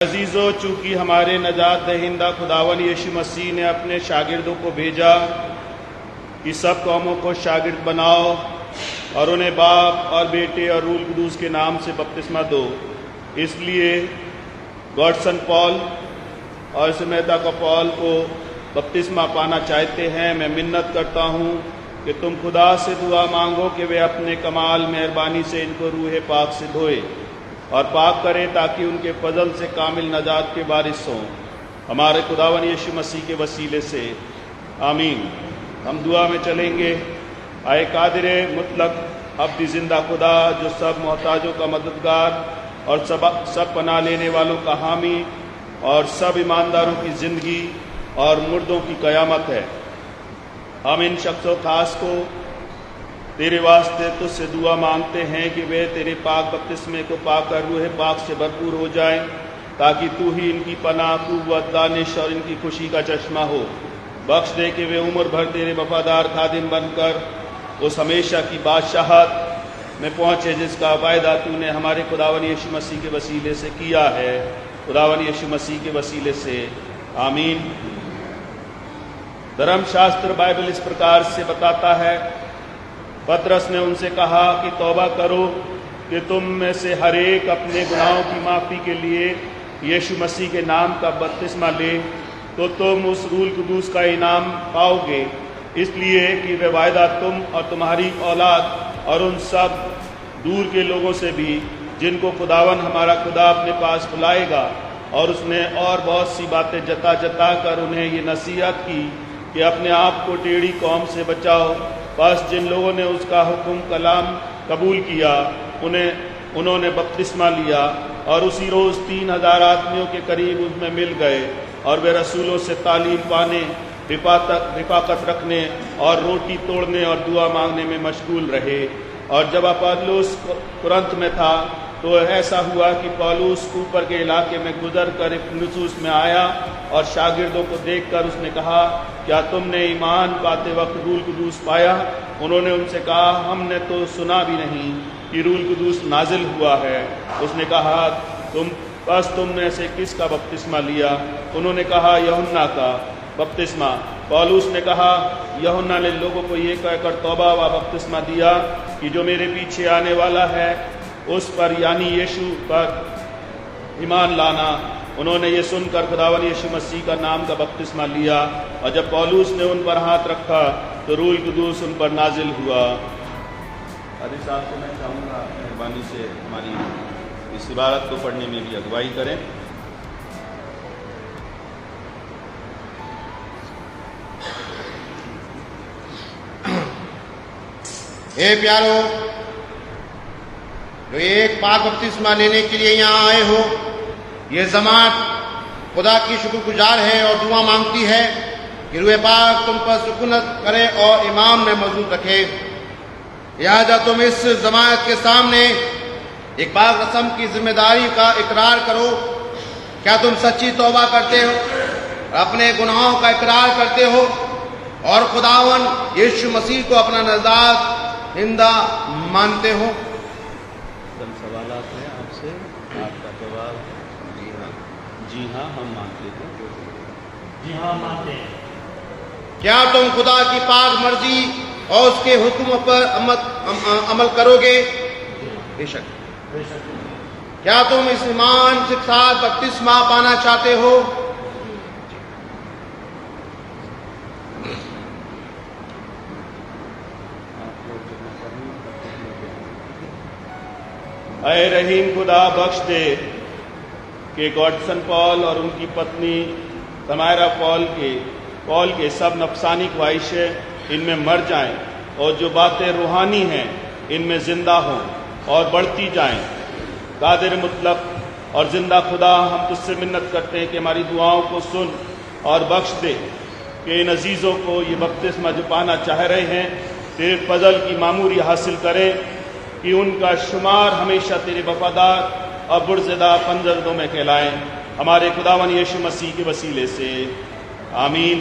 عزیزو، چونکہ ہمارے نجات دہندہ خداوند یشوع مسیح نے اپنے شاگردوں کو بھیجا کہ سب قوموں کو شاگرد بناؤ اور انہیں باپ اور بیٹے اور روح القدس کے نام سے بپتسمہ دو، اس لیے گاڈسن پال اور سمیتا کو پال کو بپتسمہ پانا چاہتے ہیں۔ میں منت کرتا ہوں کہ تم خدا سے دعا مانگو کہ وہ اپنے کمال مہربانی سے ان کو روح پاک سے دھوئے اور پاک کرے تاکہ ان کے فضل سے کامل نجات کے وارث ہوں، ہمارے خداوند یشوع مسیح کے وسیلے سے، آمین۔ ہم دعا میں چلیں گے۔ اے قادر مطلق ابدی زندہ خدا، جو سب محتاجوں کا مددگار اور سب پناہ لینے والوں کا حامی اور سب ایمانداروں کی زندگی اور مردوں کی قیامت ہے، ہم ان شخص و خاص کو تیرے واسطے تجھ سے دعا مانگتے ہیں کہ وہ تیرے پاک بپتسمے کو پا کر روح پاک سے بھرپور ہو جائیں، تاکہ تو ہی ان کی پناہ، قوت، دانش اور ان کی خوشی کا چشمہ ہو۔ بخش دے کہ وہ عمر بھر تیرے وفادار خادم بن کر اس ہمیشہ کی بادشاہت میں پہنچے جس کا وعدہ تو نے ہمارے خداوند یشوع مسیح کے وسیلے سے کیا ہے، خداوند یشوع مسیح کے وسیلے سے، آمین۔ دھرم شاستر بائبل اس پرکار سے بتاتا ہے، پطرس نے ان سے کہا کہ توبہ کرو کہ تم میں سے ہر ایک اپنے گناہوں کی معافی کے لیے یشوع مسیح کے نام کا بپتسمہ لے تو تم اس روح القدس کا انعام پاؤ گے، اس لیے کہ وہ وعدہ تم اور تمہاری اولاد اور ان سب دور کے لوگوں سے بھی جن کو خداوند ہمارا خدا اپنے پاس بلائے گا۔ اور اس نے اور بہت سی باتیں جتا کر انہیں یہ نصیحت کی کہ اپنے آپ کو ٹیڑھی قوم سے بچاؤ۔ بس جن لوگوں نے اس کا حکم کلام قبول کیا انہوں نے بپتسمہ لیا، اور اسی روز 3000 آدمیوں کے قریب اس میں مل گئے، اور وہ رسولوں سے تعلیم پانے، رفاقت رکھنے اور روٹی توڑنے اور دعا مانگنے میں مشغول رہے۔ اور جب اپولس کرنتھ میں تھا تو ایسا ہوا کہ پولس اوپر کے علاقے میں گزر کر افسس میں آیا، اور شاگردوں کو دیکھ کر اس نے کہا، کیا تم نے ایمان پاتے وقت روح القدس پایا؟ انہوں نے ان سے کہا، ہم نے تو سنا بھی نہیں کہ روح القدس نازل ہوا ہے۔ اس نے کہا، تم نے سے کس کا بپتسمہ لیا؟ انہوں نے کہا، یوحنا کا بپتسمہ۔ پولس نے کہا، یوحنا نے لوگوں کو یہ کہہ کر توبہ و بپتسمہ دیا کہ جو میرے پیچھے آنے والا ہے اس پر یعنی یشوع پر ایمان لانا۔ انہوں نے یہ سن کر خداوند یشوع مسیح کا نام کا بپتسمہ لیا، اور جب پولس نے ان پر ہاتھ رکھا تو روح القدس ان پر نازل ہوا۔ حاجی صاحب سے میں چاہوں گا مہربانی سے ہماری اس عبارت کو پڑھنے میں بھی اگوائی کریں۔ اے پیارو، جو ایک پاک بپتسمہ لینے کے لیے یہاں آئے ہو، یہ جماعت خدا کی شکر گزار ہے اور دعا مانگتی ہے کہ روح پاک تم پر سکونت کرے اور ایمان میں مضبوط رکھے۔ لہٰذا تم اس جماعت کے سامنے ایک پاک رسم کی ذمہ داری کا اقرار کرو۔ کیا تم سچی توبہ کرتے ہو، اپنے گناہوں کا اقرار کرتے ہو اور خداوند یشوع مسیح کو اپنا نجات دہندہ مانتے ہو؟ چند سوالات ہیں آپ سے، آپ کا جواب جی ہاں ہم مانتے ہیں۔ جی ہاں مانتے ہیں۔ کیا تم خدا کی پاک مرضی اور اس کے حکم پر عمل کرو گے؟ بے شک۔ کیا تم اس ایمان کے ساتھ بپتسمہ پانا چاہتے ہو؟ اے رحیم خدا، بخش دے کہ گاڈسن پال اور ان کی پتنی سمائرا پال کے سب نفسانی خواہشیں ان میں مر جائیں، اور جو باتیں روحانی ہیں ان میں زندہ ہوں اور بڑھتی جائیں۔ قادر مطلق اور زندہ خدا، ہم تجھ سے منت کرتے ہیں کہ ہماری دعاؤں کو سن اور بخش دے کہ ان عزیزوں کو یہ بپتسمہ جو پانا چاہ رہے ہیں تیرے فضل کی معموری حاصل کرے، کہ ان کا شمار ہمیشہ تیرے وفادار اور برزدہ پنجردوں میں کہلائیں، ہمارے خداوند یشوع مسیح کے وسیلے سے، آمین۔